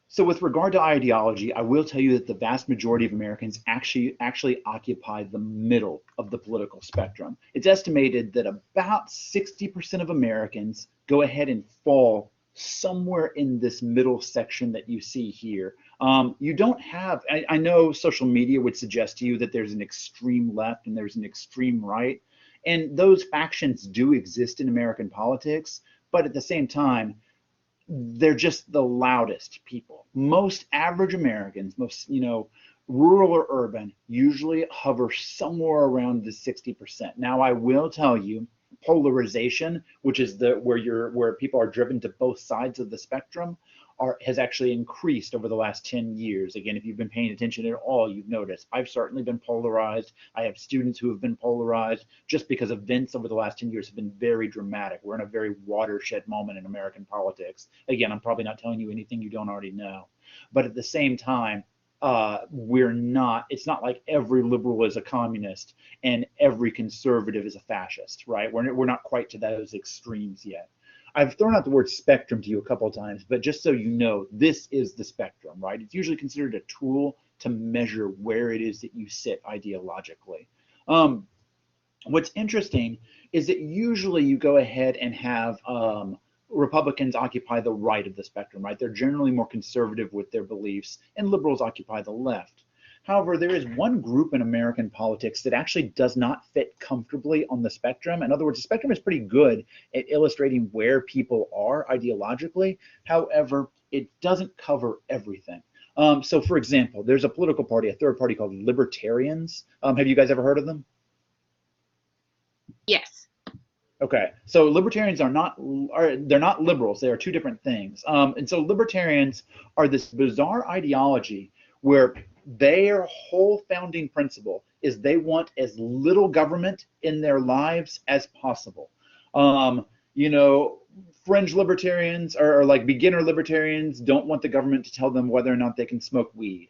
So with regard to ideology, I will tell you that the vast majority of Americans actually occupy the middle of the political spectrum. It's estimated that about 60% of Americans go ahead and fall somewhere in this middle section that you see here. You don't have, I know social media would suggest to you that there's an extreme left and there's an extreme right, and those factions do exist in American politics, but at the same time, they're just the loudest people. Most average Americans, most, rural or urban, usually hover somewhere around the 60%. Now, I will tell you, polarization, which is where people are driven to both sides of the spectrum, has actually increased over the last 10 years. Again, if you've been paying attention at all, you've noticed I've certainly been polarized. I have students who have been polarized just because events over the last 10 years have been very dramatic. We're in a very watershed moment in American politics. Again, I'm probably not telling you anything you don't already know. But at the same time, it's not like every liberal is a communist and every conservative is a fascist, right? We're not quite to those extremes yet. I've thrown out the word spectrum to you a couple of times, but just so you know, this is the spectrum, right? It's usually considered a tool to measure where it is that you sit ideologically. What's interesting is that usually you go ahead and have Republicans occupy the right of the spectrum, right? They're generally more conservative with their beliefs, and liberals occupy the left. However, there is one group in American politics that actually does not fit comfortably on the spectrum. In other words, the spectrum is pretty good at illustrating where people are ideologically. However, it doesn't cover everything. So for example, there's a political party, a third party called Libertarians. Have you guys ever heard of them? Yes. Okay, so libertarians they're not liberals. They are two different things. And so libertarians are this bizarre ideology where their whole founding principle is they want as little government in their lives as possible. Fringe libertarians or like beginner libertarians don't want the government to tell them whether or not they can smoke weed.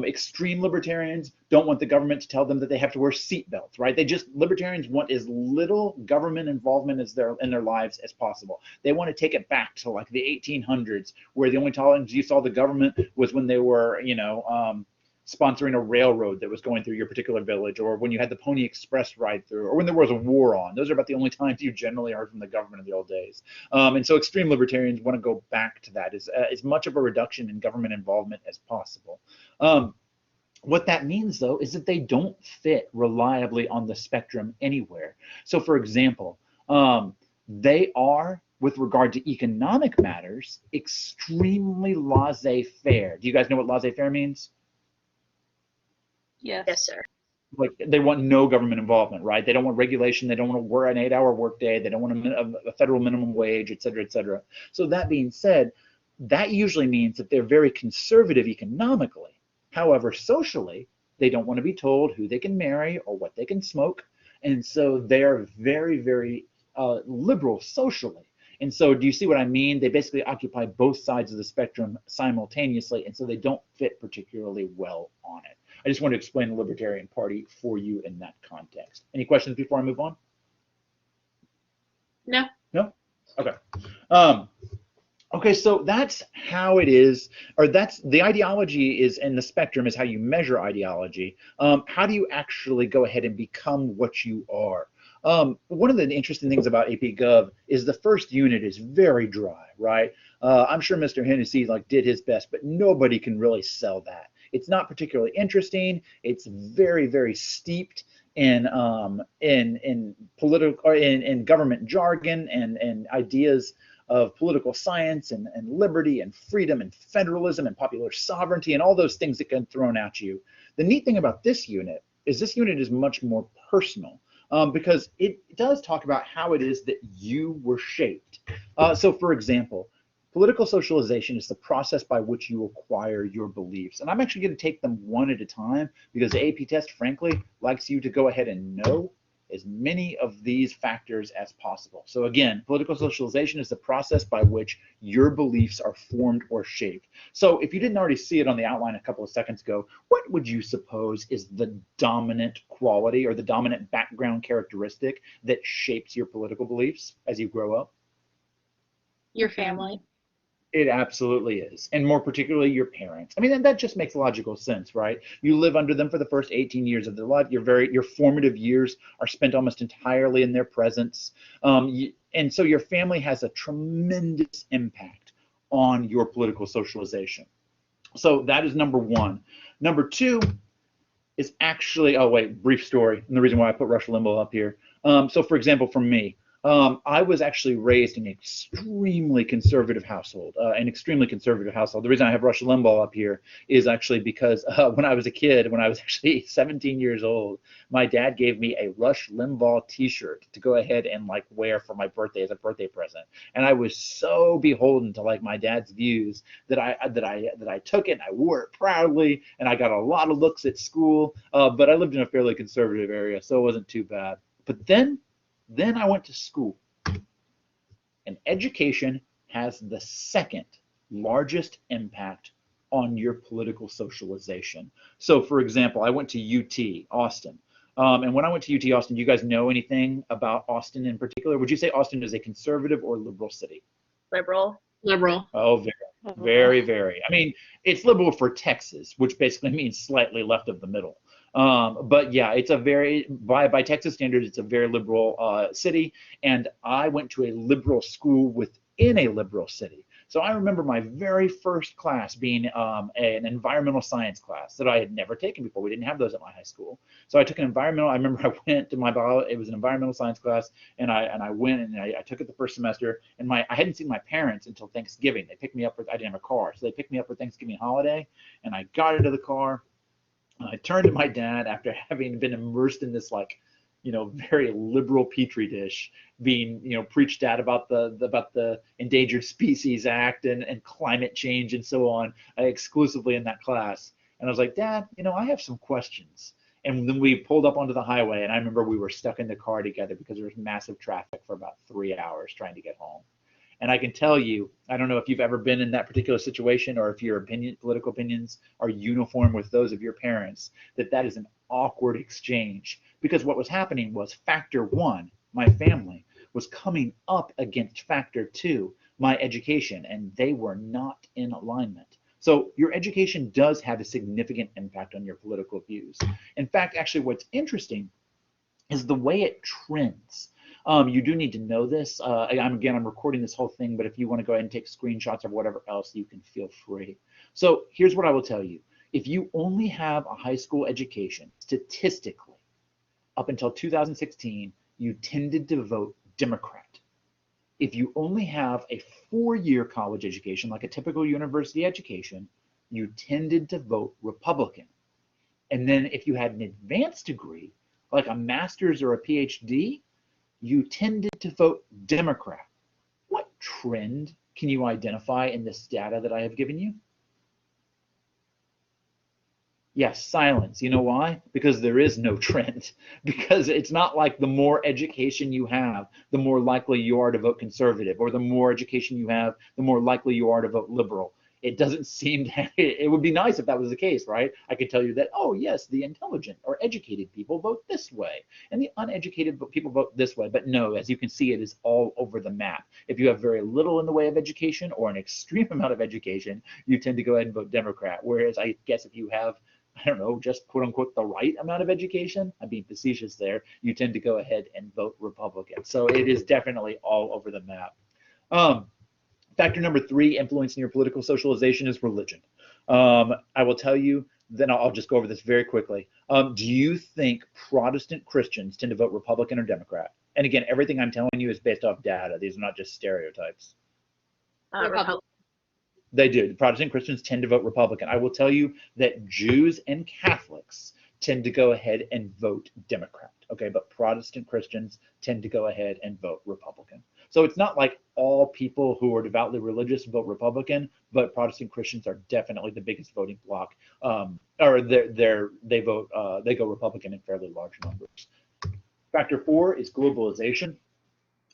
Extreme libertarians don't want the government to tell them that they have to wear seatbelts, right? Libertarians want as little government involvement in their lives as possible. They want to take it back to like the 1800s, where the only times you saw the government was when they were, sponsoring a railroad that was going through your particular village, or when you had the Pony Express ride through, or when there was a war on. Those are about the only times you generally heard from the government in the old days. And so extreme libertarians want to go back to that, as much of a reduction in government involvement as possible. What that means, though, is that they don't fit reliably on the spectrum anywhere. So, for example, they are, with regard to economic matters, extremely laissez-faire. Do you guys know what laissez-faire means? Yes, sir. Like they want no government involvement, right? They don't want regulation. They don't want to work an 8-hour workday. They don't want a federal minimum wage, et cetera, et cetera. So that being said, that usually means that they're very conservative economically. However, socially, they don't want to be told who they can marry or what they can smoke. And so they're very, very liberal socially. And so do you see what I mean? They basically occupy both sides of the spectrum simultaneously, and so they don't fit particularly well on it. I just want to explain the Libertarian Party for you in that context. Any questions before I move on? No. No? Okay. Okay, so that's how it is, or that's the ideology is in the spectrum is how you measure ideology. How do you actually go ahead and become what you are? One of the interesting things about AP Gov is the first unit is very dry, right? I'm sure Mr. Hennessy did his best, but nobody can really sell that. It's not particularly interesting. It's very, very steeped in political or in government jargon and ideas of political science and liberty and freedom and federalism and popular sovereignty and all those things that get thrown at you. The neat thing about this unit is much more personal. Because it does talk about how it is that you were shaped. So for example, political socialization is the process by which you acquire your beliefs. And I'm actually going to take them one at a time because the AP test, frankly, likes you to go ahead and know as many of these factors as possible. So again, political socialization is the process by which your beliefs are formed or shaped. So if you didn't already see it on the outline a couple of seconds ago, what would you suppose is the dominant quality or the dominant background characteristic that shapes your political beliefs as you grow up? Your family. It absolutely is. And more particularly your parents. I mean, and that just makes logical sense, right? You live under them for the first 18 years of their life. Your formative years are spent almost entirely in their presence. And so your family has a tremendous impact on your political socialization. So that is number one. Number two is actually, oh wait, brief story. And the reason why I put Rush Limbaugh up here. So for example, for me, I was actually raised in an extremely conservative household, The reason I have Rush Limbaugh up here is actually because when I was a kid, when I was actually 17 years old, my dad gave me a Rush Limbaugh T-shirt to go ahead and like wear for my birthday as a birthday present, and I was so beholden to like my dad's views that I took it and I wore it proudly, and I got a lot of looks at school. But I lived in a fairly conservative area, so it wasn't too bad. But then I went to school, and education has the second largest impact on your political socialization. So for example, I went to UT Austin. And when I went to UT Austin, do you guys know anything about Austin in particular? Would you say Austin is a conservative or liberal city? Liberal. Liberal. Oh, very. I mean, it's liberal for Texas, which basically means slightly left of the middle. But yeah, it's a very, by Texas standards, it's a very liberal city. And I went to a liberal school within a liberal city. So I remember my very first class being an environmental science class that I had never taken before. We didn't have those at my high school. So I took I remember I went to it was an environmental science class, and I went and I took it the first semester, and I hadn't seen my parents until Thanksgiving. They picked me up I didn't have a car, so they picked me up for Thanksgiving holiday, and I got into the car, and I turned to my dad after having been immersed in this very liberal petri dish being preached at about the Endangered Species Act and climate change and so on, exclusively in that class. And I was like, Dad, I have some questions. And then we pulled up onto the highway, and I remember we were stuck in the car together because there was massive traffic for about 3 hours trying to get home. And I can tell you, I don't know if you've ever been in that particular situation or if your political opinions are uniform with those of your parents, that is an awkward exchange, because what was happening was factor one, my family, was coming up against factor two, my education, and they were not in alignment. So your education does have a significant impact on your political views. In fact, actually what's interesting is the way it trends. You do need to know this. I'm recording this whole thing, but if you want to go ahead and take screenshots or whatever else, you can feel free. So here's what I will tell you. If you only have a high school education, statistically, up until 2016, you tended to vote Democrat. If you only have a 4-year college education, like a typical university education, you tended to vote Republican. And then if you had an advanced degree, like a master's or a PhD, you tended to vote Democrat. What trend can you identify in this data that I have given you? Yes, silence. You know why? Because there is no trend. Because it's not like the more education you have, the more likely you are to vote conservative, or the more education you have, the more likely you are to vote liberal. It doesn't seem to, it would be nice if that was the case, right? I could tell you that, oh yes, the intelligent or educated people vote this way, and the uneducated people vote this way. But no, as you can see, it is all over the map. If you have very little in the way of education or an extreme amount of education, you tend to go ahead and vote Democrat. Whereas I guess if you have, I don't know, just quote unquote the right amount of education, I'm being facetious there, you tend to go ahead and vote Republican. So it is definitely all over the map. Factor number 3 influencing your political socialization is religion. I will tell you, then I'll just go over this very quickly. Do you think Protestant Christians tend to vote Republican or Democrat? And again, everything I'm telling you is based off data. These are not just stereotypes. Republican. They do. The Protestant Christians tend to vote Republican. I will tell you that Jews and Catholics tend to go ahead and vote Democrat. Okay, but Protestant Christians tend to go ahead and vote Republican. So it's not like all people who are devoutly religious vote Republican, but Protestant Christians are definitely the biggest voting bloc, or they go Republican in fairly large numbers. Factor 4 is globalization.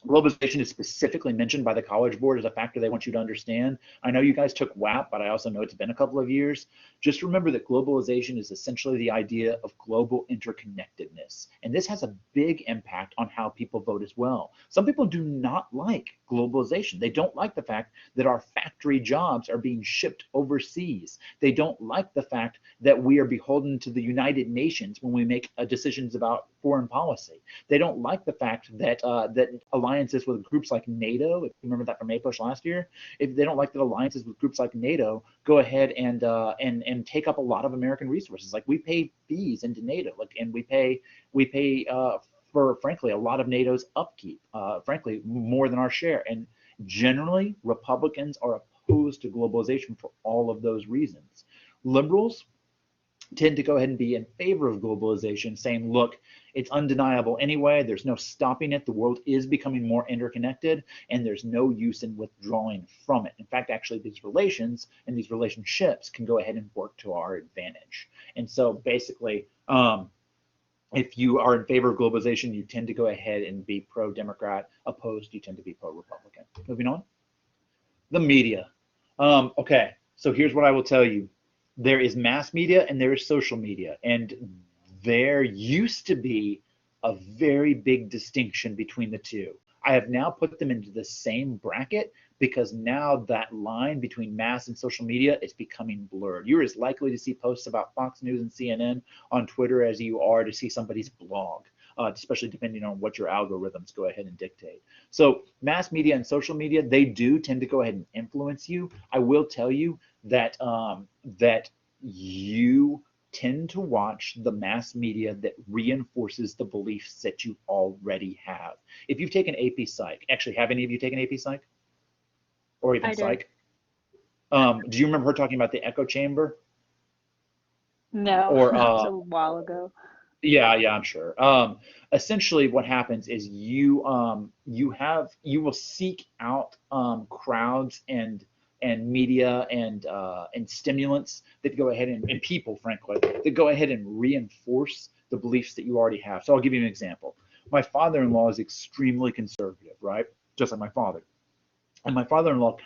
Globalization is specifically mentioned by the College Board as a factor they want you to understand. I know you guys took WAP, but I also know it's been a couple of years. Just remember that globalization is essentially the idea of global interconnectedness. And this has a big impact on how people vote as well. Some people do not like globalization. They don't like the fact that our factory jobs are being shipped overseas. They don't like the fact that we are beholden to the United Nations when we make decisions about foreign policy. They don't like the fact that alliances with groups like NATO, if you remember that from APUSH last year, if they don't like that alliances with groups like NATO go ahead and take up a lot of American resources. Like we pay fees into NATO, and we pay for frankly a lot of NATO's upkeep, frankly more than our share. And generally, Republicans are opposed to globalization for all of those reasons. Liberals tend to go ahead and be in favor of globalization, saying, look, it's undeniable anyway. There's no stopping it. The world is becoming more interconnected, and there's no use in withdrawing from it. In fact, actually, these relations and these relationships can go ahead and work to our advantage. And so basically, if you are in favor of globalization, you tend to go ahead and be pro-Democrat. Opposed, you tend to be pro-Republican. Moving on. The media. Okay, so here's what I will tell you. There is mass media and there is social media. And there used to be a very big distinction between the two. I have now put them into the same bracket because now that line between mass and social media is becoming blurred. You're as likely to see posts about Fox News and CNN on Twitter as you are to see somebody's blog, especially depending on what your algorithms go ahead and dictate. So mass media and social media, they do tend to go ahead and influence you. I will tell you that that you tend to watch the mass media that reinforces the beliefs that you already have. If you've taken AP Psych, actually, have any of you taken AP Psych? Or even Psych? Do you remember her talking about the echo chamber? No, or that was a while ago. Yeah, I'm sure. Essentially, what happens is you will seek out crowds and media and stimulants that go ahead and people, frankly, that go ahead and reinforce the beliefs that you already have. So I'll give you an example. My father-in-law is extremely conservative, right? Just like my father. And my father-in-law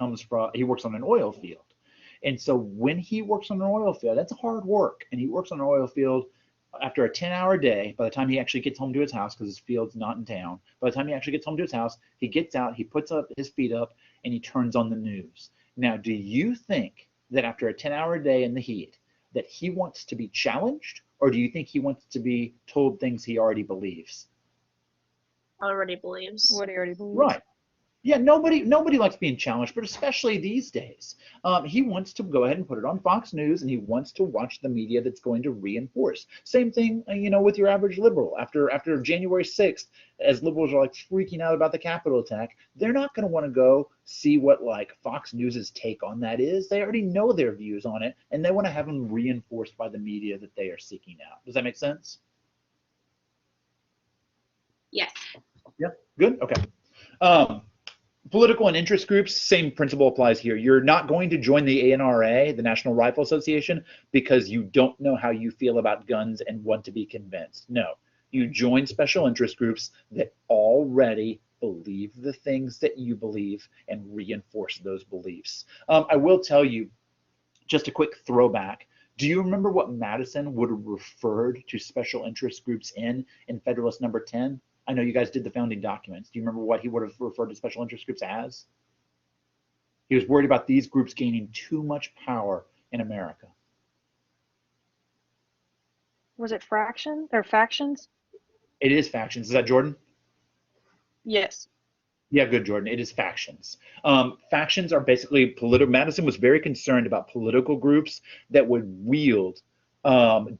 he works on an oil field. And so when he works on an oil field, that's hard work. And he works on an oil field after a 10-hour day. By the time he actually gets home to his house, because his field's not in town, by the time he actually gets home to his house, he gets out, he puts up his feet up, and he turns on the news. Now, do you think that after a 10-hour day in the heat, that he wants to be challenged, or do you think he wants to be told things he already believes? Already believes. What he already believes. Right. Yeah, nobody likes being challenged, but especially these days. He wants to go ahead and put it on Fox News, and he wants to watch the media that's going to reinforce. Same thing, with your average liberal. After January 6th, as liberals are like freaking out about the Capitol attack, they're not going to want to go see what like Fox News's take on that is. They already know their views on it, and they want to have them reinforced by the media that they are seeking out. Does that make sense? Yes. Yeah. Good. Okay. Political and interest groups, same principle applies here. You're not going to join the ANRA, the National Rifle Association, because you don't know how you feel about guns and want to be convinced. No, you join special interest groups that already believe the things that you believe and reinforce those beliefs. I will tell you, just a quick throwback. Do you remember what Madison would have referred to special interest groups in Federalist Number 10? I know you guys did the founding documents. Do you remember what he would have referred to special interest groups as? He was worried about these groups gaining too much power in America. Was it fraction or factions? It is factions. Is that Jordan? Yes. Yeah, good, Jordan. It is factions. Factions are basically political. Madison was very concerned about political groups that would wield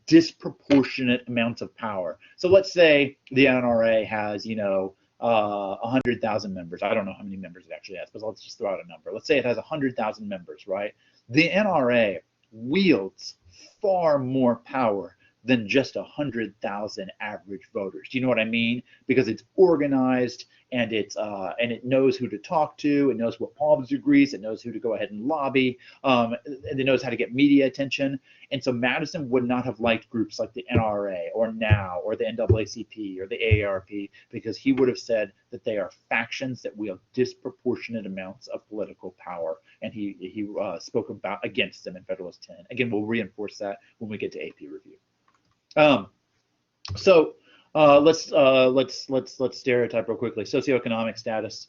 disproportionate amounts of power. So let's say the NRA has, 100,000 members. I don't know how many members it actually has, but let's just throw out a number. Let's say it has 100,000 members, right? The NRA wields far more power than just 100,000 average voters. Do you know what I mean? Because it's organized and it knows who to talk to, it knows what palms to grease, it knows who to go ahead and lobby, and it knows how to get media attention. And so Madison would not have liked groups like the NRA or NOW or the NAACP or the AARP, because he would have said that they are factions that wield disproportionate amounts of political power, and he spoke against them in Federalist 10. Again, we'll reinforce that when we get to AP review. Let's stereotype real quickly. Socioeconomic status.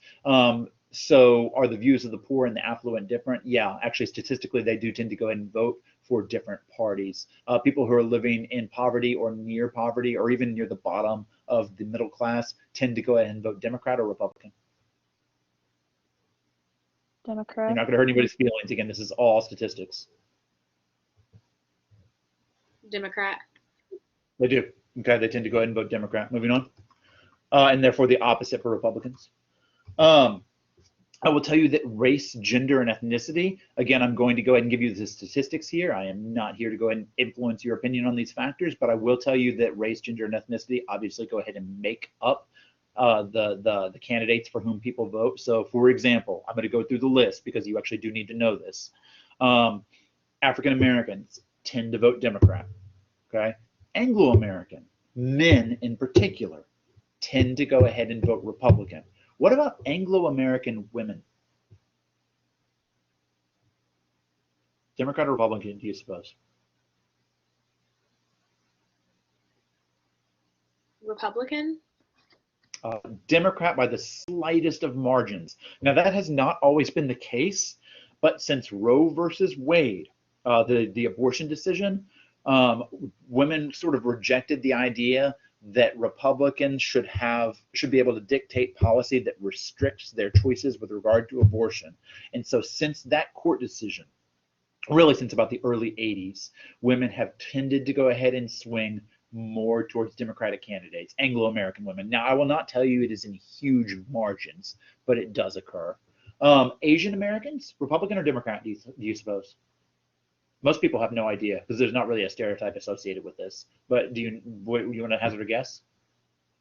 So are the views of the poor and the affluent different? Yeah, actually, statistically, they do tend to go ahead and vote for different parties. People who are living in poverty or near poverty or even near the bottom of the middle class tend to go ahead and vote Democrat or Republican. Democrat. You're not going to hurt anybody's feelings. Again, this is all statistics. Democrat. They do. Okay, they tend to go ahead and vote Democrat. Moving on. And therefore the opposite for Republicans. I will tell you that race, gender, and ethnicity, again, I'm going to go ahead and give you the statistics here. I am not here to go ahead and influence your opinion on these factors, but I will tell you that race, gender, and ethnicity obviously go ahead and make up the candidates for whom people vote. So for example, I'm going to go through the list because you actually do need to know this. African Americans tend to vote Democrat, okay? Anglo-American, men in particular, tend to go ahead and vote Republican. What about Anglo-American women? Democrat or Republican, do you suppose? Republican? Democrat by the slightest of margins. Now, that has not always been the case, but since Roe versus Wade, the abortion decision, women sort of rejected the idea that Republicans should be able to dictate policy that restricts their choices with regard to abortion. And so since that court decision, really since about the early 80s, women have tended to go ahead and swing more towards Democratic candidates, Anglo-American women. Now, I will not tell you it is in huge margins, but it does occur. Asian Americans, Republican or Democrat, do you suppose? Most people have no idea because there's not really a stereotype associated with this. But do you want to hazard a guess?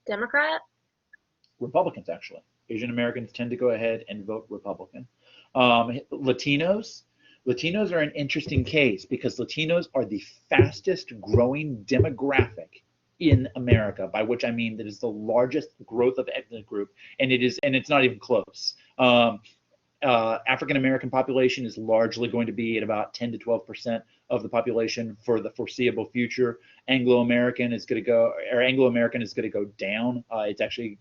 Democrat? Republicans, actually. Asian Americans tend to go ahead and vote Republican. Latinos are an interesting case because Latinos are the fastest growing demographic in America, by which I mean that is the largest growth of ethnic group, and it's not even close. African American population is largely going to be at about 10 to 12% of the population for the foreseeable future. Anglo-American is going to go down. It's actually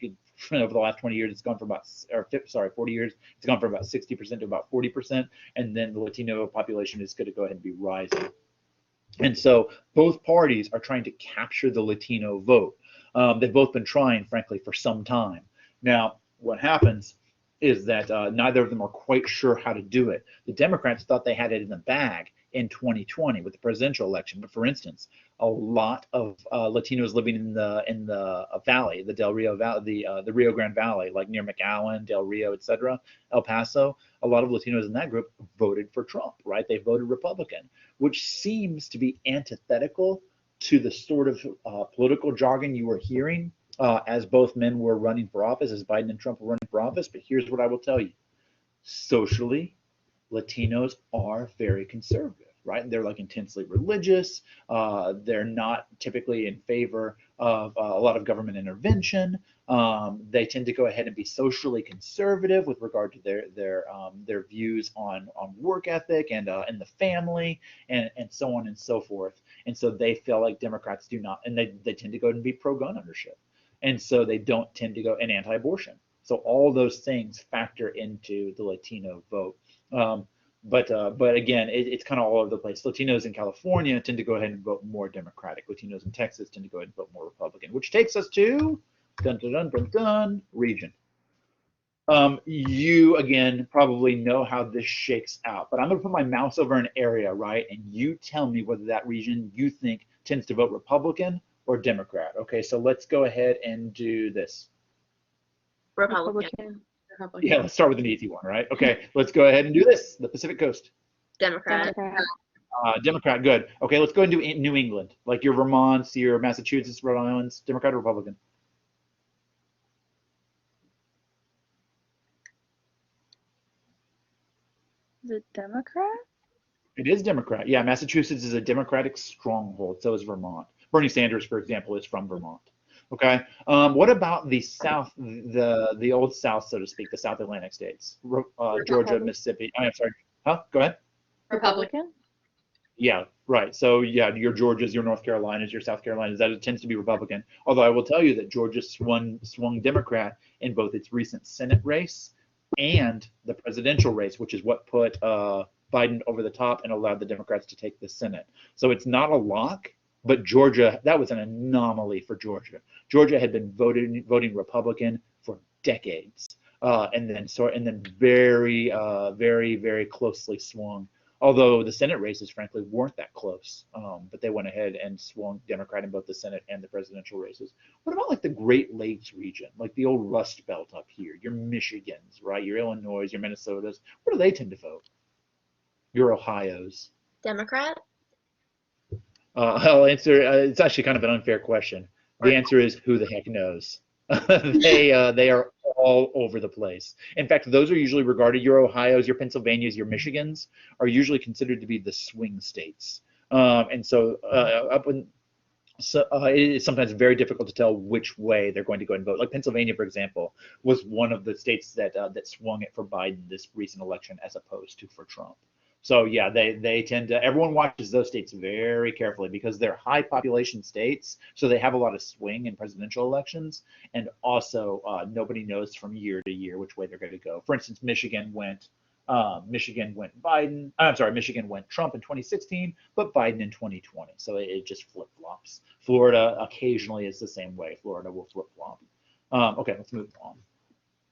over the last 20 years, it's gone from 40 years, it's gone from about 60% to about 40%, and then the Latino population is going to go ahead and be rising. And so both parties are trying to capture the Latino vote. They've both been trying, frankly, for some time. Now, what happens is that neither of them are quite sure how to do it. The Democrats thought they had it in the bag in 2020 with the presidential election. But for instance, a lot of Latinos living in the valley, the Del Rio Valley, the Rio Grande Valley, like near McAllen, Del Rio, etc., El Paso, a lot of Latinos in that group voted for Trump, right? They voted Republican, which seems to be antithetical to the sort of political jargon you were hearing as both men were running for office, as Biden and Trump were running for office. But here's what I will tell you. Socially, Latinos are very conservative, right? They're like intensely religious. They're not typically in favor of a lot of government intervention. They tend to go ahead and be socially conservative with regard to their views on work ethic and the family and so on and so forth. And so they feel like Democrats do not, and they tend to go and be pro-gun ownership. And so they don't tend to go and anti-abortion. So all those things factor into the Latino vote. But again, it's kind of all over the place. Latinos in California tend to go ahead and vote more Democratic. Latinos in Texas tend to go ahead and vote more Republican, which takes us to region. You, again, probably know how this shakes out, but I'm going to put my mouse over an area, right? And you tell me whether that region you think tends to vote Republican or Democrat. Okay, so let's go ahead and do this. Republican. Yeah, let's start with an easy one, right? Okay, let's go ahead and do this. The Pacific Coast. Democrat. Democrat, good. Okay, let's go into New England, like your Vermonts, your Massachusetts, Rhode Islands, Democrat or Republican? Is it Democrat? It is Democrat. Yeah, Massachusetts is a Democratic stronghold. So is Vermont. Bernie Sanders, for example, is from Vermont. Okay. What about the South, the old South, so to speak, the South Atlantic states, Georgia, Republican. Mississippi? I'm sorry. Huh? Go ahead. Republican. Republican? Yeah, right. So yeah, your Georgias, your North Carolinas, your South Carolinas, that it tends to be Republican. Although I will tell you that Georgia swung Democrat in both its recent Senate race and the presidential race, which is what put Biden over the top and allowed the Democrats to take the Senate. So it's not a lock, but Georgia, that was an anomaly for Georgia. Georgia had been voting Republican for decades, and then very closely swung. Although the Senate races, frankly, weren't that close, but they went ahead and swung Democrat in both the Senate and the presidential races. What about like the Great Lakes region, like the old Rust Belt up here, your Michigans, right? Your Illinois, your Minnesotas. Where do they tend to vote? Your Ohio's. Democrat. I'll answer. It's actually kind of an unfair question. The answer is who the heck knows. They are all over the place. In fact, those are usually regarded. Your Ohio's, your Pennsylvania's, your Michigans are usually considered to be the swing states. And so up in so it is sometimes very difficult to tell which way they're going to go and vote. Like Pennsylvania, for example, was one of the states that swung it for Biden this recent election as opposed to for Trump. So yeah, they tend to everyone watches those states very carefully because they're high population states, so they have a lot of swing in presidential elections, and also nobody knows from year to year which way they're going to go. For instance, Michigan went Biden. I'm sorry, Michigan went Trump in 2016, but Biden in 2020. So it just flip flops. Florida occasionally is the same way. Florida will flip flop. Okay, let's move on.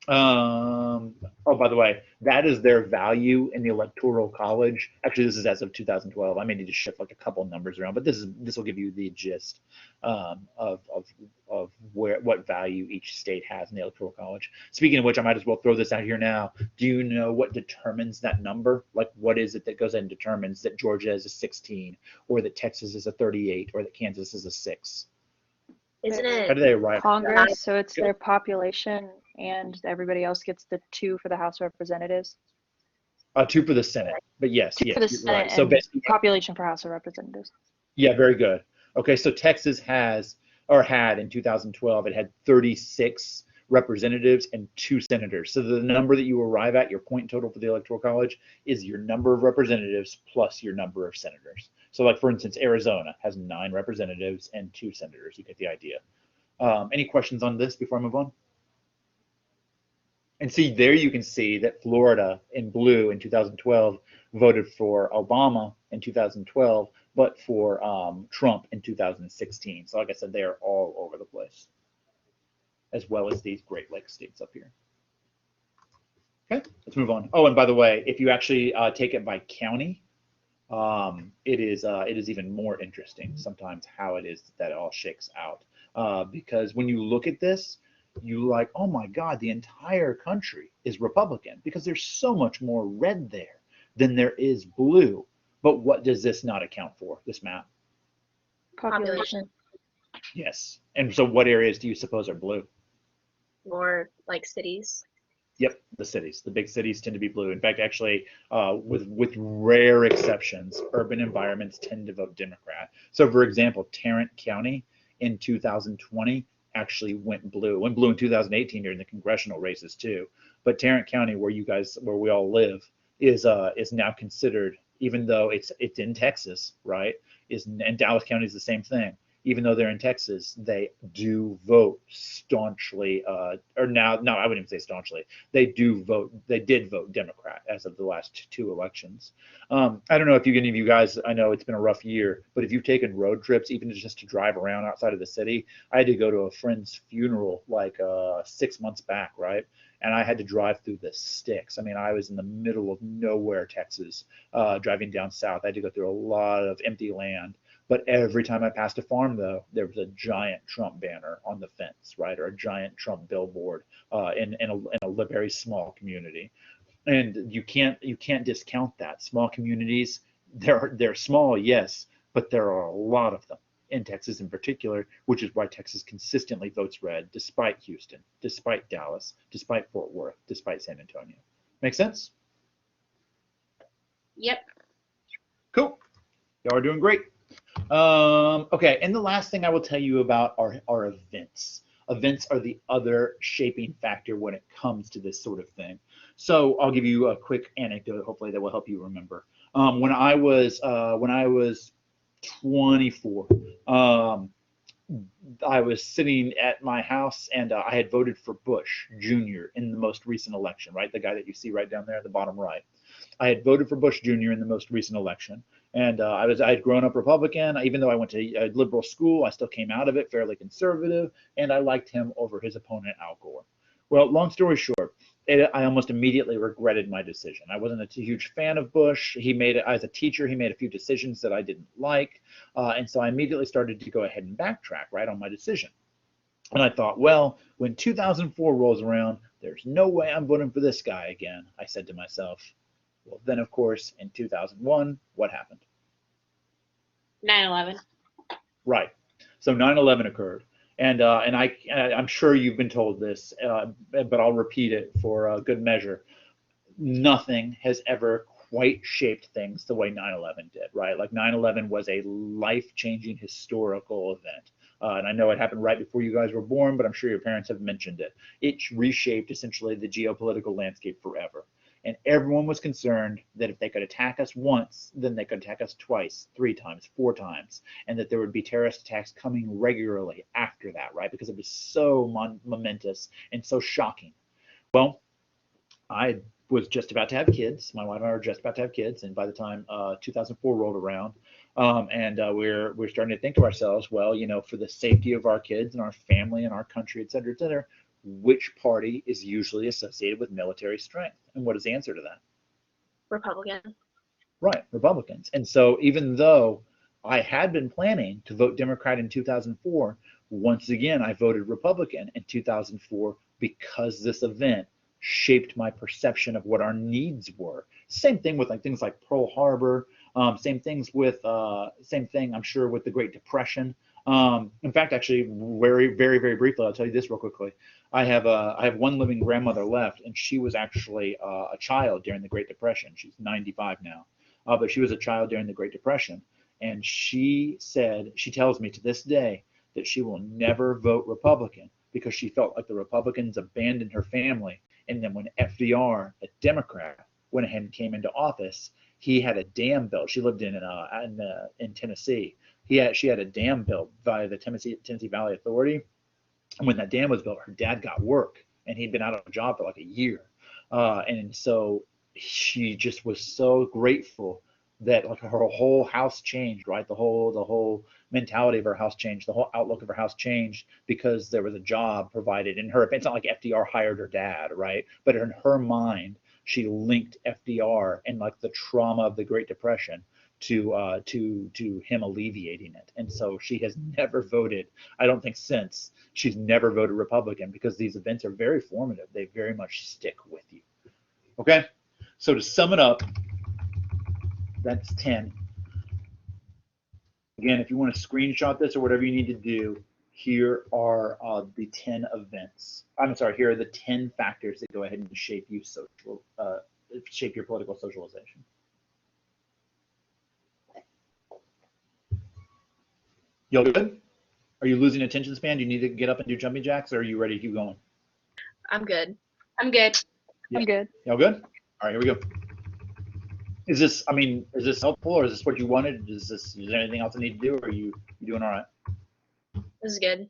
Oh, by the way, that is their value in the Electoral College. Actually, this is as of 2012. I may need to shift like a couple numbers around, but this will give you the gist of what value each state has in the Electoral College. Speaking of which, I might as well throw this out here now. Do you know what determines that number? Like, what is it that goes and determines that Georgia is a 16, or that Texas is a 38, or that Kansas is a 6? Isn't Their How it do they arrive at that? Congress, so it's their population, and everybody else gets the 2 for the House of Representatives. 2 for the Senate, but yes, 2 for the you're Senate right. So and basically, population for House of Representatives. yeah, very good. Okay, so Texas has or had in 2012, it had 36 representatives and 2 senators. So the number that you arrive at, your point total for the Electoral College, is your number of representatives plus your number of senators. So, like for instance, Arizona has 9 representatives and 2 senators. You get the idea. Any questions on this before I move on? And see, there you can see that Florida in blue in 2012 voted for Obama in 2012, but for Trump in 2016. So like I said, they are all over the place, as well as these Great Lakes states up here. Okay, let's move on. Oh, and by the way, if you actually take it by county, it is even more interesting sometimes how it is that it all shakes out. Because when you look at this, you like, oh my God, the entire country is Republican because there's so much more red there than there is blue. But what does this not account for, this map? Population. Yes. And so what areas do you suppose are blue? more like cities? Yep, the cities. The big cities tend to be blue. In fact, actually, with rare exceptions, urban environments tend to vote Democrat. So, for example, Tarrant County in 2020 actually went blue. Went blue in 2018 during the congressional races too. But Tarrant County, where we all live, is now considered, even though it's in Texas, right? And Dallas County is the same thing. Even though they're in Texas, they do vote staunchly, or now, no, I wouldn't even say staunchly. They did vote Democrat as of the last 2 elections. I don't know if any of you guys, I know it's been a rough year, but if you've taken road trips, even just to drive around outside of the city, I had to go to a friend's funeral like 6 months back, right? And I had to drive through the sticks. I mean, I was in the middle of nowhere, Texas, driving down south. I had to go through a lot of empty land. But every time I passed a farm, though, there was a giant Trump banner on the fence, right, or a giant Trump billboard in a very small community. And you can't discount that. Small communities, They're small, yes, but there are a lot of them in Texas in particular, which is why Texas consistently votes red, despite Houston, despite Dallas, despite Fort Worth, despite San Antonio. Make sense? Yep. Cool. Y'all are doing great. Okay, and the last thing I will tell you about are events. Events are the other shaping factor when it comes to this sort of thing. So I'll give you a quick anecdote, hopefully that will help you remember. When I was 24, I was sitting at my house and I had voted for Bush Jr. in the most recent election, right? The guy that you see right down there at the bottom right. I had voted for Bush Jr. in the most recent election, and I had grown up Republican. Even though I went to a liberal school, I still came out of it fairly conservative, and I liked him over his opponent Al Gore. Well, long story short, I almost immediately regretted my decision. I wasn't a huge fan of Bush. As a teacher, he made a few decisions that I didn't like, and so I immediately started to go ahead and backtrack right on my decision. And I thought, well, when 2004 rolls around, there's no way I'm voting for this guy again, I said to myself. Well, then, of course, in 2001, what happened? 9/11. Right. So 9/11 occurred. And I'm sure you've been told this, but I'll repeat it for good measure. Nothing has ever quite shaped things the way 9/11 did, right? Like 9/11 was a life-changing historical event. And I know it happened right before you guys were born, but I'm sure your parents have mentioned it. It reshaped essentially the geopolitical landscape forever. And everyone was concerned that if they could attack us once, then they could attack us twice, 3 times, 4 times, and that there would be terrorist attacks coming regularly after that, right? Because it was so momentous and so shocking. Well, I was just about to have kids. My wife and I were just about to have kids, and by the time 2004 rolled around, we're starting to think to ourselves, well, for the safety of our kids and our family and our country, et cetera, which party is usually associated with military strength? And what is the answer to that? Republican. Right, Republicans. And so even though I had been planning to vote Democrat in 2004, once again, I voted Republican in 2004 because this event shaped my perception of what our needs were. Same thing with things like Pearl Harbor. Same thing, I'm sure, with the Great Depression. In fact, actually, very, very, very briefly, I'll tell you this real quickly. I have one living grandmother left, and she was actually a child during the Great Depression. She's 95 now, but she was a child during the Great Depression, and she tells me to this day that she will never vote Republican because she felt like the Republicans abandoned her family. And then when FDR, a Democrat, went ahead and came into office, he had a dam built. She lived in Tennessee. She had a dam built by the Tennessee Valley Authority. And when that dam was built, her dad got work, and he'd been out of a job for like a year. And so she just was so grateful that like her whole house changed, right? The whole mentality of her house changed, the whole outlook of her house changed because there was a job provided in her. It's not like FDR hired her dad, right? But in her mind, she linked FDR and like the trauma of the Great Depression to him alleviating it. And so she has never voted, I don't think since, she's never voted Republican because these events are very formative. They very much stick with you. Okay? So to sum it up, that's 10. Again, if you want to screenshot this or whatever you need to do, here are the 10 events. I'm sorry, here are the 10 factors that go ahead and shape your political socialization. Y'all good? Are you losing attention span? Do you need to get up and do jumping jacks, or are you ready to keep going? I'm good. I'm good. Yeah. I'm good. Y'all good? All right, here we go. Is this helpful, or is this what you wanted? Is there anything else I need to do, or are you doing all right? This is good.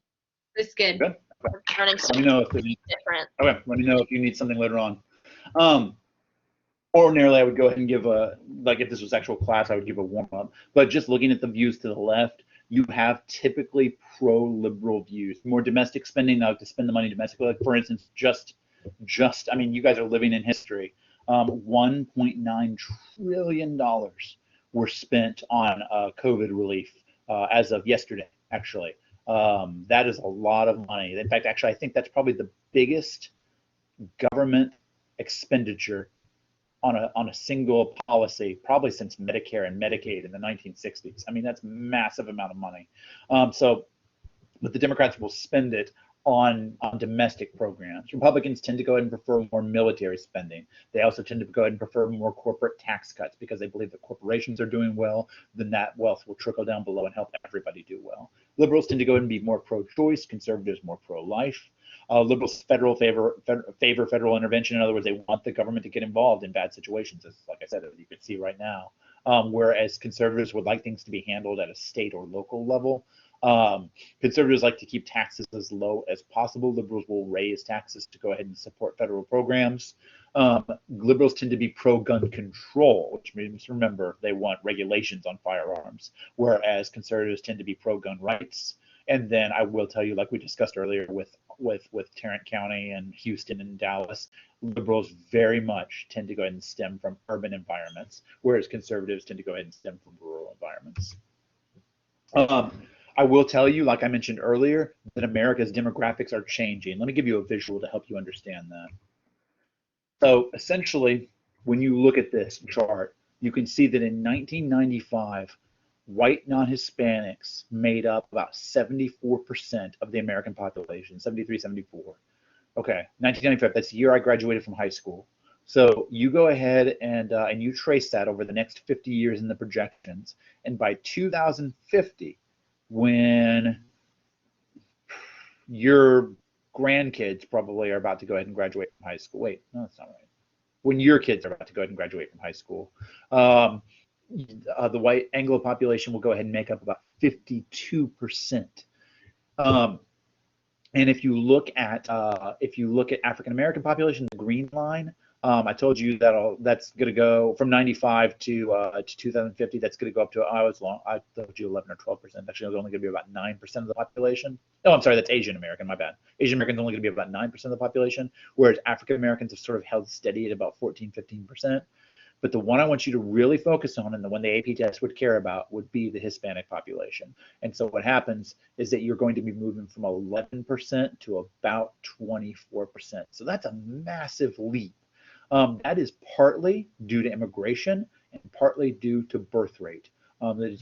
This is good. Good? Okay. Running Let me know if there's different. Okay, let me know if you need something later on. Ordinarily, I would go ahead and give if this was actual class, I would give a warm-up. But just looking at the views to the left, you have typically pro-liberal views, more domestic spending, to spend the money domestically. Like for instance, you guys are living in history. $1.9 trillion were spent on COVID relief as of yesterday, actually. That is a lot of money. In fact, actually, I think that's probably the biggest government expenditure on a single policy, probably since Medicare and Medicaid in the 1960s. I mean, that's a massive amount of money. But the Democrats will spend it on domestic programs. Republicans tend to go ahead and prefer more military spending. They also tend to go ahead and prefer more corporate tax cuts because they believe that corporations are doing well, then that wealth will trickle down below and help everybody do well. Liberals tend to go ahead and be more pro-choice, conservatives more pro-life. Liberals favor federal intervention. In other words, they want the government to get involved in bad situations, as like I said, as you can see right now. Whereas conservatives would like things to be handled at a state or local level. Conservatives like to keep taxes as low as possible. Liberals will raise taxes to go ahead and support federal programs. Liberals tend to be pro-gun control, which means, remember, they want regulations on firearms, whereas conservatives tend to be pro-gun rights. And then I will tell you, like we discussed earlier with Tarrant County and Houston and Dallas, liberals very much tend to go ahead and stem from urban environments, whereas conservatives tend to go ahead and stem from rural environments. I will tell you, like I mentioned earlier, that America's demographics are changing. Let me give you a visual to help you understand that. So essentially, when you look at this chart, you can see that in 1995, white non-Hispanics made up about 74% of the American population, 73, 74. Okay, 1995, that's the year I graduated from high school. So you go ahead and you trace that over the next 50 years in the projections, and by 2050, when your grandkids probably are about to go ahead and graduate from high school. Wait, no, that's not right. When your kids are about to go ahead and graduate from high school, the white Anglo population will go ahead and make up about 52%. And if you look at African American population, the green line, I told you that's going to go from 95 to 2050. That's going to go up to I told you 11 or 12%. Actually, it's only going to be about 9% of the population. Oh, I'm sorry, that's Asian American. My bad. Asian Americans only going to be about 9% of the population, whereas African Americans have sort of held steady at about 14, 15%. But the one I want you to really focus on, and the one the AP test would care about, would be the Hispanic population. And so what happens is that you're going to be moving from 11% to about 24%. So that's a massive leap. That is partly due to immigration and partly due to birth rate.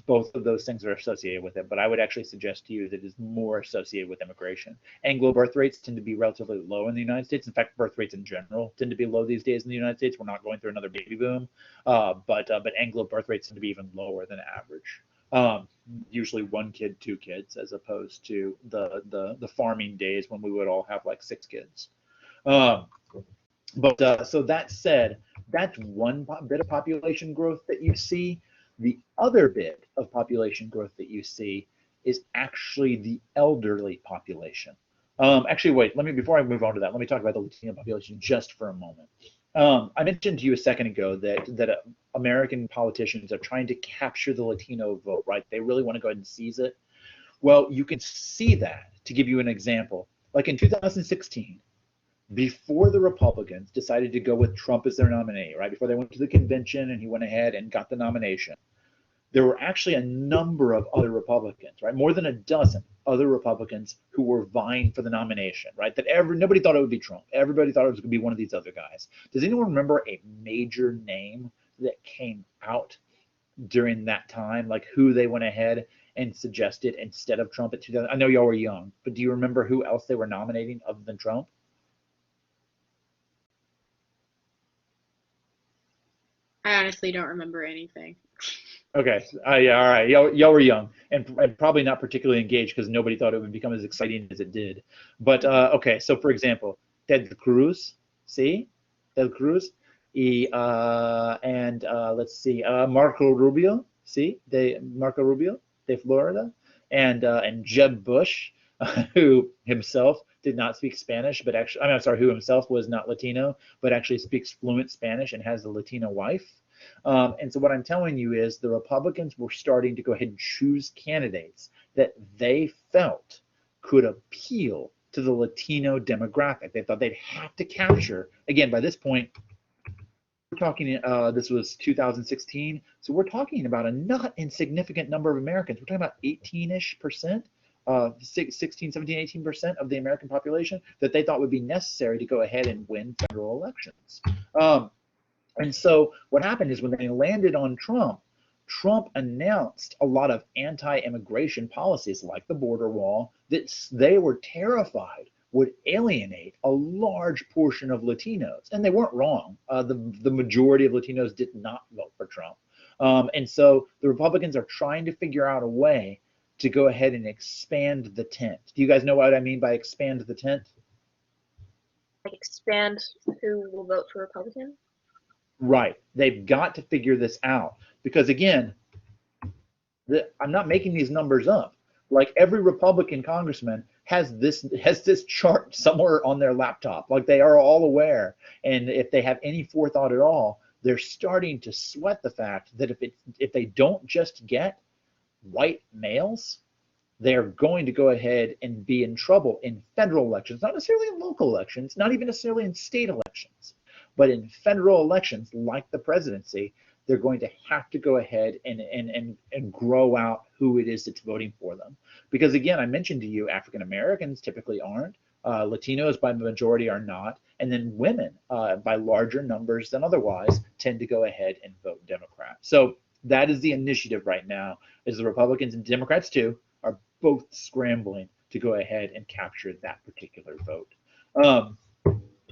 Both of those things are associated with it, but I would actually suggest to you that it is more associated with immigration. Anglo birth rates tend to be relatively low in the United States. In fact, birth rates in general tend to be low these days in the United States. We're not going through another baby boom, but Anglo birth rates tend to be even lower than average. Usually 1 kid, 2 kids, as opposed to the farming days when we would all have like 6 kids. So that said, that's one bit of population growth that you see. The other bit of population growth that you see is actually the elderly population. Actually, wait, before I move on to that, let me talk about the Latino population just for a moment. I mentioned to you a second ago that American politicians are trying to capture the Latino vote, right? They really want to go ahead and seize it. Well, you can see that, to give you an example. Like in 2016, before the Republicans decided to go with Trump as their nominee, right? Before they went to the convention and he went ahead and got the nomination, there were actually a number of other Republicans, right? More than a dozen other Republicans who were vying for the nomination, right? Nobody thought it would be Trump. Everybody thought it was going to be one of these other guys. Does anyone remember a major name that came out during that time, like who they went ahead and suggested instead of Trump at 2000? I know y'all were young, but do you remember who else they were nominating other than Trump? I honestly don't remember anything. Okay, yeah, all right. Y'all were young and probably not particularly engaged because nobody thought it would become as exciting as it did. But okay, so for example, Ted Cruz, see, Ted Cruz, let's see, Marco Rubio, see, Marco Rubio de Florida, and Jeb Bush, who himself did not speak Spanish, but actually, I'm sorry, who himself was not Latino, but actually speaks fluent Spanish and has a Latino wife. And so what I'm telling you is the Republicans were starting to go ahead and choose candidates that they felt could appeal to the Latino demographic. They thought they'd have to capture, again, by this point, we're talking, this was 2016, so we're talking about a not insignificant number of Americans. We're talking about 18-ish%. 16, 17, 18% of the American population that they thought would be necessary to go ahead and win federal elections. And so what happened is when they landed on Trump, Trump announced a lot of anti-immigration policies like the border wall that they were terrified would alienate a large portion of Latinos. And they weren't wrong. The majority of Latinos did not vote for Trump. And so the Republicans are trying to figure out a way to go ahead and expand the tent. Do you guys know what I mean by expand the tent? Like expand who will vote for Republican? Right. They've got to figure this out because, again, I'm not making these numbers up. Like every Republican congressman has this chart somewhere on their laptop. Like they are all aware, and if they have any forethought at all, they're starting to sweat the fact that if they don't just get white males, they're going to go ahead and be in trouble in federal elections, not necessarily in local elections, not even necessarily in state elections, but in federal elections like the presidency. They're going to have to go ahead and grow out who it is that's voting for them. Because again, I mentioned to you, African Americans typically aren't, Latinos by majority are not, and then women by larger numbers than otherwise tend to go ahead and vote Democrat. So that is the initiative right now, is the Republicans and Democrats too are both scrambling to go ahead and capture that particular vote.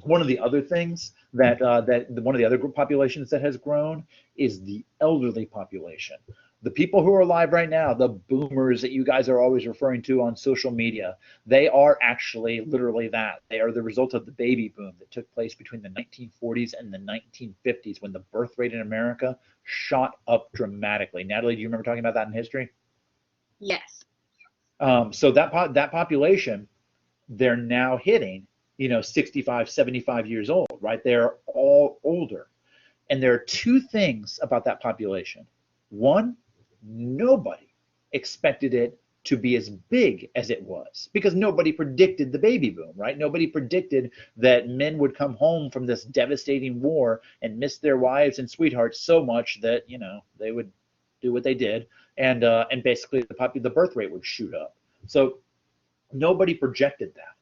One of the other things that one of the other group populations that has grown is the elderly population. The people who are alive right now, the boomers that you guys are always referring to on social media, they are actually literally that. They are the result of the baby boom that took place between the 1940s and the 1950s when the birth rate in America shot up dramatically. Natalie, do you remember talking about that in history? Yes. So that population, they're now hitting 65, 75 years old, right? They're all older. And there are two things about that population. One, nobody expected it to be as big as it was because nobody predicted the baby boom, right? Nobody predicted that men would come home from this devastating war and miss their wives and sweethearts so much that, they would do what they did. And basically the birth rate would shoot up. So nobody projected that.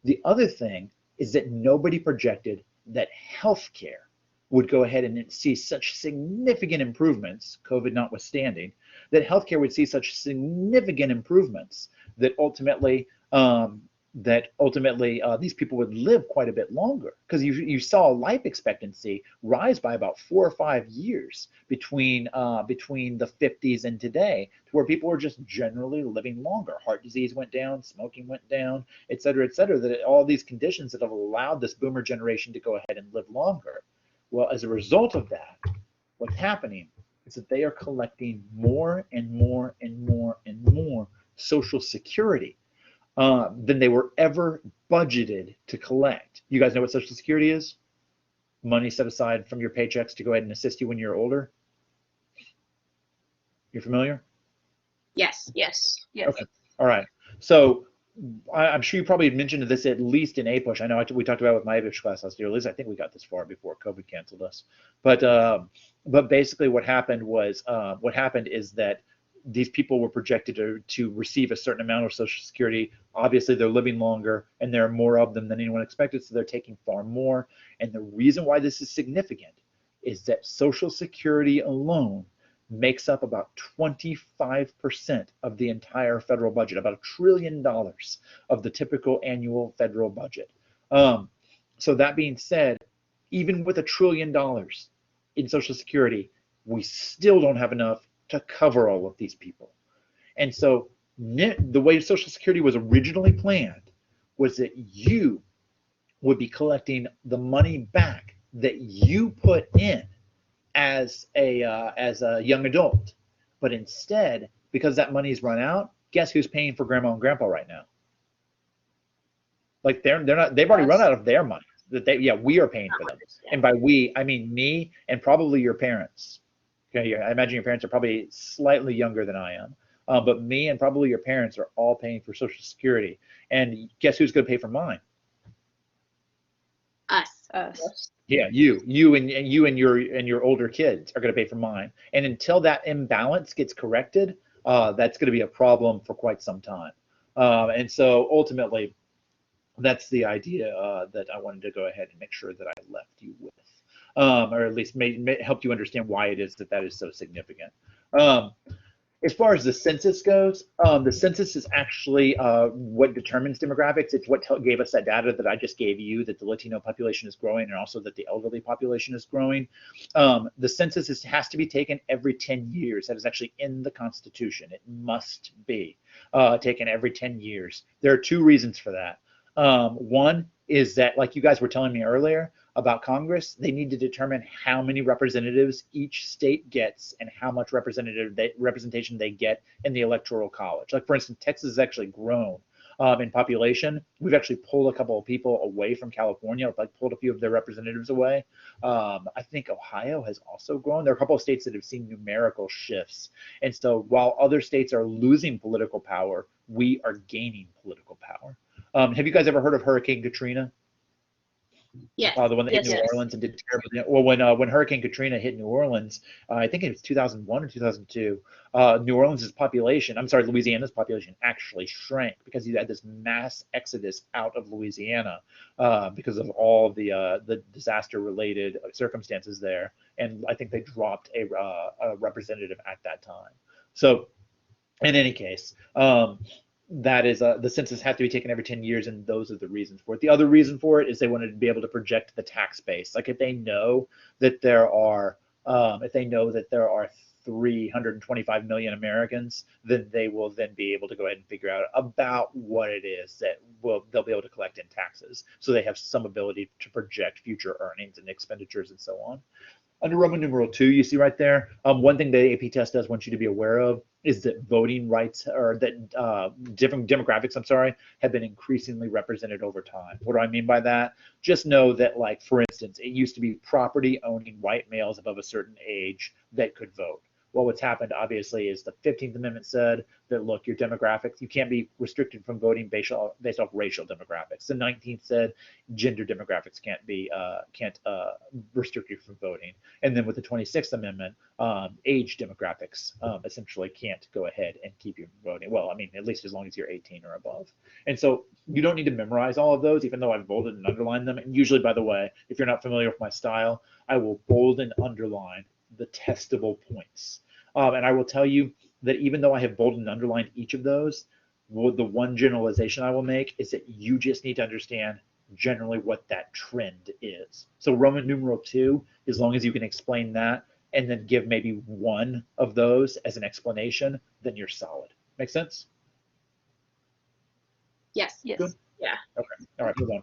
The other thing is that nobody projected that healthcare would go ahead and see such significant improvements, COVID notwithstanding, that healthcare would see such significant improvements that ultimately these people would live quite a bit longer, because you saw life expectancy rise by about 4 or 5 years between the 50s and today, to where people were just generally living longer. Heart disease went down, smoking went down, et cetera, that all these conditions that have allowed this boomer generation to go ahead and live longer. Well, as a result of that, what's happening is that they are collecting more and more and more and more Social Security than they were ever budgeted to collect. You guys know what Social Security is? Money set aside from your paychecks to go ahead and assist you when you're older. You're familiar? Yes. Yes. Okay. All right. So I'm sure you probably had mentioned this at least in APUSH. I know we talked about it with my APUSH class last year. At least I think we got this far before COVID canceled us. But basically what happened is that these people were projected to receive a certain amount of Social Security. Obviously, they're living longer, and there are more of them than anyone expected, so they're taking far more. And the reason why this is significant is that Social Security alone makes up about 25% of the entire federal budget, about $1 trillion of the typical annual federal budget. So that being said, even with $1 trillion in Social Security, we still don't have enough to cover all of these people. And so the way Social Security was originally planned was that you would be collecting the money back that you put in as a young adult. But instead, because that money's run out, guess who's paying for grandma and grandpa right now? Like they've already run out of their money. We are paying for them. And by we, I mean me and probably your parents. Okay, I imagine your parents are probably slightly younger than I am, but me and probably your parents are all paying for Social Security. And guess who's going to pay for mine? Us. Yeah, you and your older kids are going to pay for mine. And until that imbalance gets corrected, that's going to be a problem for quite some time. And so ultimately, that's the idea that I wanted to go ahead and make sure that I left you with. or at least helped you understand why it is that that is so significant. Um, as far as the census goes, the census is actually what determines demographics. It's what gave us that data that I just gave you, that the Latino population is growing and also that the elderly population is growing. The census has to be taken every 10 years. That is actually in the Constitution. It must be taken every 10 years. There are two reasons for that. One is that, like you guys were telling me earlier about Congress, they need to determine how many representatives each state gets and how much representation they get in the electoral college. Like, for instance, Texas has actually grown in population. We've actually pulled a couple of people away from California, like pulled a few of their representatives away. I think Ohio has also grown. There are a couple of states that have seen numerical shifts. And so while other states are losing political power, we are gaining political power. Have you guys ever heard of Hurricane Katrina? Yes. The one that hit Yes. New Orleans and did terribly. Well, when Hurricane Katrina hit New Orleans, I think it was 2001 or 2002. New Orleans' population, I'm sorry, Louisiana's population actually shrank because you had this mass exodus out of Louisiana because of all the disaster-related circumstances there, and I think they dropped a representative at that time. So, in any case. That is the census has to be taken every 10 years, and those are the reasons for it. The other reason for it is they wanted to be able to project the tax base. Like if they know that there are 325 million Americans, then they will then be able to go ahead and figure out about what it is that they'll be able to collect in taxes. So they have some ability to project future earnings and expenditures and so on. Under Roman numeral 2, you see right there, one thing the AP test does want you to be aware of is that voting rights, or that different demographics, I'm sorry, have been increasingly represented over time. What do I mean by that? Just know that, like, for instance, it used to be property owning white males above a certain age that could vote. Well, what's happened, obviously, is the 15th Amendment said that, look, your demographics, you can't be restricted from voting based off racial demographics. The 19th said gender demographics can't restrict you from voting. And then with the 26th Amendment, age demographics essentially can't go ahead and keep you from voting. Well, I mean, at least as long as you're 18 or above. And so you don't need to memorize all of those, even though I've bolded and underlined them. And usually, by the way, if you're not familiar with my style, I will bold and underline the testable points. And I will tell you that even though I have bolded and underlined each of those, the one generalization I will make is that you just need to understand generally what that trend is. So Roman numeral 2, as long as you can explain that and then give maybe one of those as an explanation, then you're solid. Make sense? Yes. Yes. Good. Yeah. Okay. All right, move on.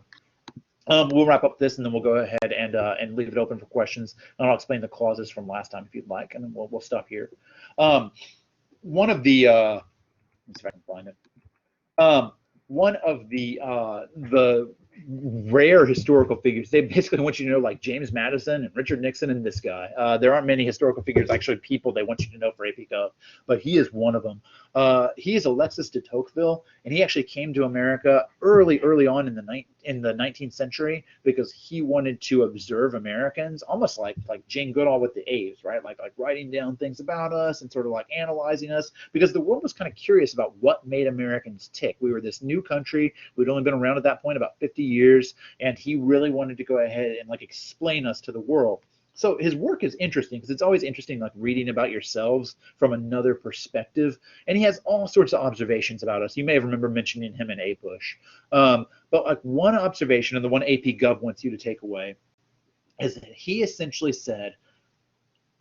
We'll wrap up this and then we'll go ahead and leave it open for questions. And I'll explain the clauses from last time if you'd like, and then we'll stop here. One of the let's see if I can find it. One of the rare historical figures, they basically want you to know, like James Madison and Richard Nixon and this guy. There aren't many historical figures, actually people they want you to know for AP Gov, but he is one of them. He is Alexis de Tocqueville, and he actually came to America early on in the 19th century because he wanted to observe Americans, almost like Jane Goodall with the A's, right? Like writing down things about us and sort of like analyzing us, because the world was kind of curious about what made Americans tick. We were this new country. We'd only been around at that point about 50 years, and he really wanted to go ahead and like explain us to the world. So his work is interesting because it's always interesting, like reading about yourselves from another perspective. And he has all sorts of observations about us. You may remember mentioning him in APUSH. But like one observation, and the one AP Gov wants you to take away, is that he essentially said,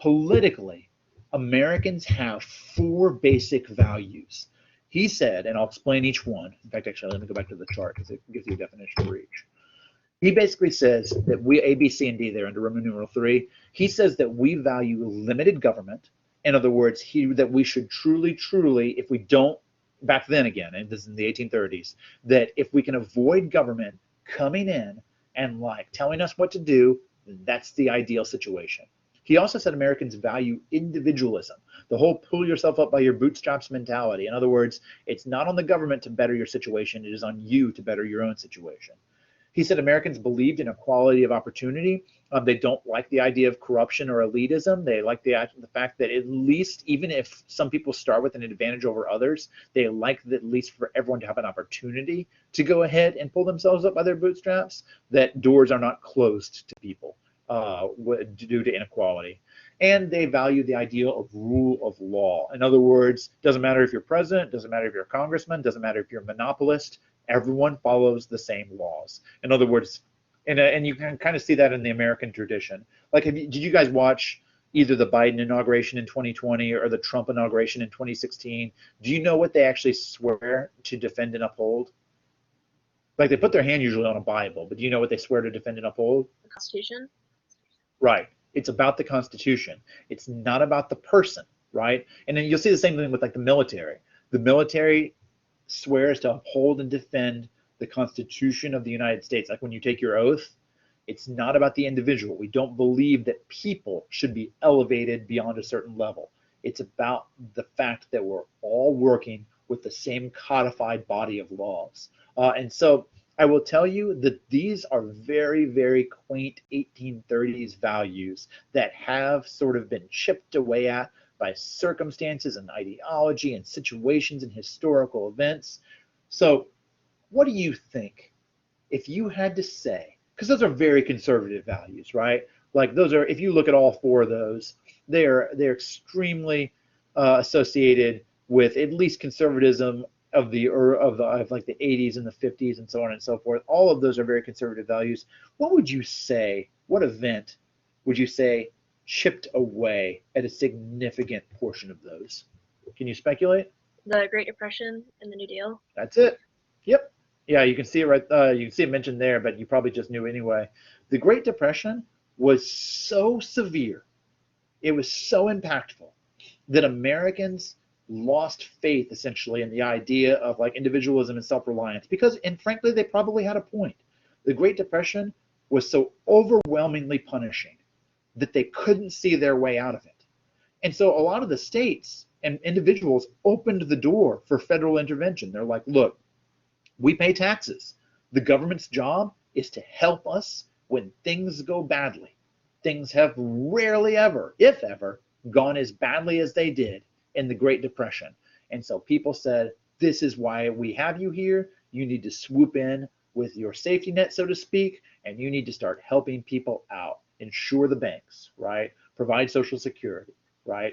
politically, Americans have 4 basic values. He said, and I'll explain each one. In fact, actually, let me go back to the chart because it gives you a definition for each. He basically says that we, A, B, C, and D there under Roman numeral 3, he says that we value limited government. In other words, that we should truly, if we don't, back then again, and this is in the 1830s, that if we can avoid government coming in and like telling us what to do, that's the ideal situation. He also said Americans value individualism, the whole pull yourself up by your bootstraps mentality. In other words, it's not on the government to better your situation, it is on you to better your own situation. He said Americans believed in equality of opportunity. They don't like the idea of corruption or elitism. They like the fact that at least, even if some people start with an advantage over others, they like that at least for everyone to have an opportunity to go ahead and pull themselves up by their bootstraps, that doors are not closed to people. due to inequality. And they value the idea of rule of law. In other words, doesn't matter if you're president, doesn't matter if you're a congressman, doesn't matter if you're a monopolist, everyone follows the same laws. In other words, and you can kind of see that in the American tradition. Like, did you guys watch either the Biden inauguration in 2020 or the Trump inauguration in 2016? Do you know what they actually swear to defend and uphold? Like, they put their hand usually on a Bible, but do you know what they swear to defend and uphold? The Constitution. Right. It's about the Constitution. It's not about the person, right? And then you'll see the same thing with like the military. The military swears to uphold and defend the Constitution of the United States. Like when you take your oath, it's not about the individual. We don't believe that people should be elevated beyond a certain level. It's about the fact that we're all working with the same codified body of laws. And so I will tell you that these are very, very quaint 1830s values that have sort of been chipped away at by circumstances and ideology and situations and historical events. So what do you think if you had to say, because those are very conservative values, right? Like those are, if you look at all four of those, they're extremely associated with at least conservatism of like the 80s and the 50s and so on and so forth. All of those are very conservative values. What would you say? What event would you say chipped away at a significant portion of those? Can you speculate? The Great Depression and the New Deal. That's it. Yep. Yeah, you can see it right. You can see it mentioned there, but you probably just knew anyway. The Great Depression was so severe, it was so impactful that Americans lost faith essentially in the idea of like individualism and self-reliance because, and frankly, they probably had a point. The Great Depression was so overwhelmingly punishing that they couldn't see their way out of it. And so a lot of the states and individuals opened the door for federal intervention. They're like, look, we pay taxes. The government's job is to help us when things go badly. Things have rarely ever, if ever, gone as badly as they did in the Great Depression. And so people said, this is why we have you here. You need to swoop in with your safety net, so to speak, and you need to start helping people out. Insure the banks, right? Provide Social Security, right?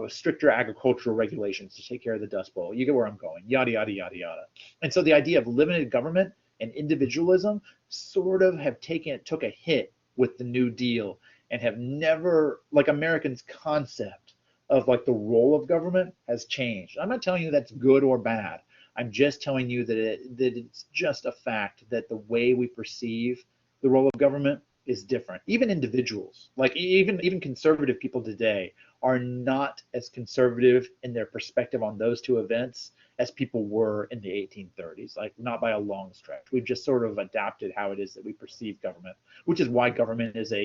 Stricter agricultural regulations to take care of the Dust Bowl. You get where I'm going, yada, yada, yada, yada. And so the idea of limited government and individualism sort of took a hit with the New Deal and have never, like Americans' concept of like the role of government has changed. I'm not telling you that's good or bad. I'm just telling you that it's just a fact that the way we perceive the role of government is different. Even individuals, like even conservative people today, are not as conservative in their perspective on those two events as people were in the 1830s, like not by a long stretch. We've just sort of adapted how it is that we perceive government, which is why government is a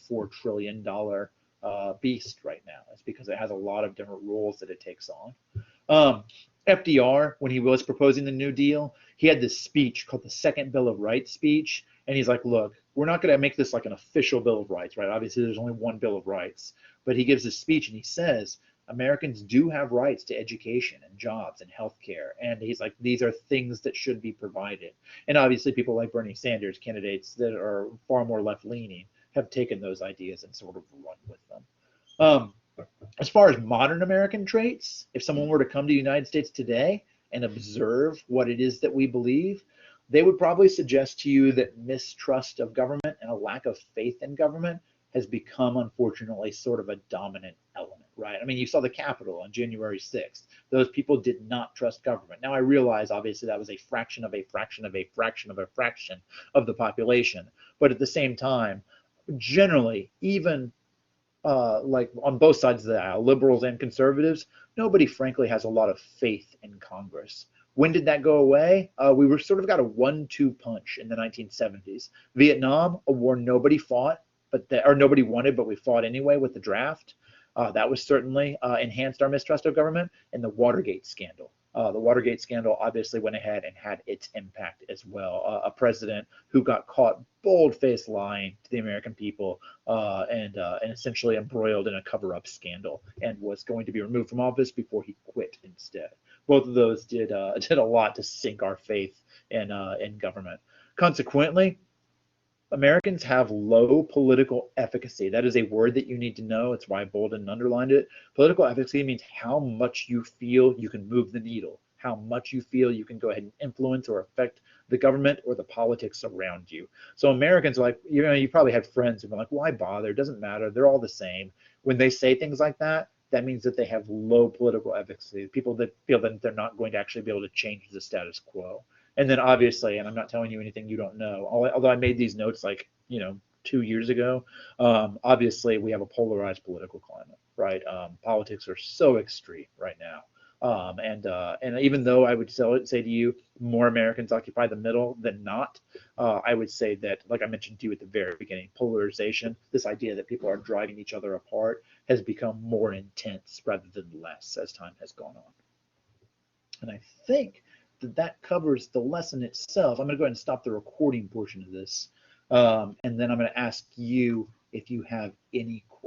$4 trillion beast right now. It's because it has a lot of different roles that it takes on. FDR, when he was proposing the New Deal, he had this speech called the Second Bill of Rights speech. And he's like, look, we're not going to make this like an official Bill of Rights, right? Obviously, there's only one Bill of Rights. But he gives this speech and he says, Americans do have rights to education and jobs and healthcare. And he's like, these are things that should be provided. And obviously, people like Bernie Sanders, candidates that are far more left-leaning, have taken those ideas and sort of run with them. As far as modern American traits, if someone were to come to the United States today and observe what it is that we believe, they would probably suggest to you that mistrust of government and a lack of faith in government has become, unfortunately, sort of a dominant element, right? I mean, you saw the Capitol on January 6th. Those people did not trust government. Now, I realize, obviously, that was a fraction of a fraction of a fraction of a fraction of the population. But at the same time, generally, even like on both sides of the aisle, liberals and conservatives, nobody frankly has a lot of faith in Congress. When did that go away? We were sort of got a 1-2 punch in the 1970s. Vietnam, a war nobody fought, or nobody wanted, but we fought anyway with the draft. That was certainly enhanced our mistrust of government. And the Watergate scandal. The Watergate scandal obviously went ahead and had its impact as well. A president who got caught bold-faced lying to the American people and essentially embroiled in a cover-up scandal and was going to be removed from office before he quit instead. Both of those did a lot to sink our faith in government. Consequently, Americans have low political efficacy. That is a word that you need to know. It's why I bolded and underlined it. Political efficacy means how much you feel you can move the needle, how much you feel you can go ahead and influence or affect the government or the politics around you. So Americans are like, you probably had friends who've been like, why bother? It doesn't matter. They're all the same. When they say things like that, that means that they have low political efficacy. People that feel that they're not going to actually be able to change the status quo. And then obviously, and I'm not telling you anything you don't know, although I made these notes like, 2 years ago, obviously we have a polarized political climate, right? Politics are so extreme right now. And even though I would say to you, more Americans occupy the middle than not, I would say that, like I mentioned to you at the very beginning, polarization, this idea that people are driving each other apart, has become more intense rather than less as time has gone on. And I think that covers the lesson itself. I'm going to go ahead and stop the recording portion of this. And then I'm going to ask you if you have any questions.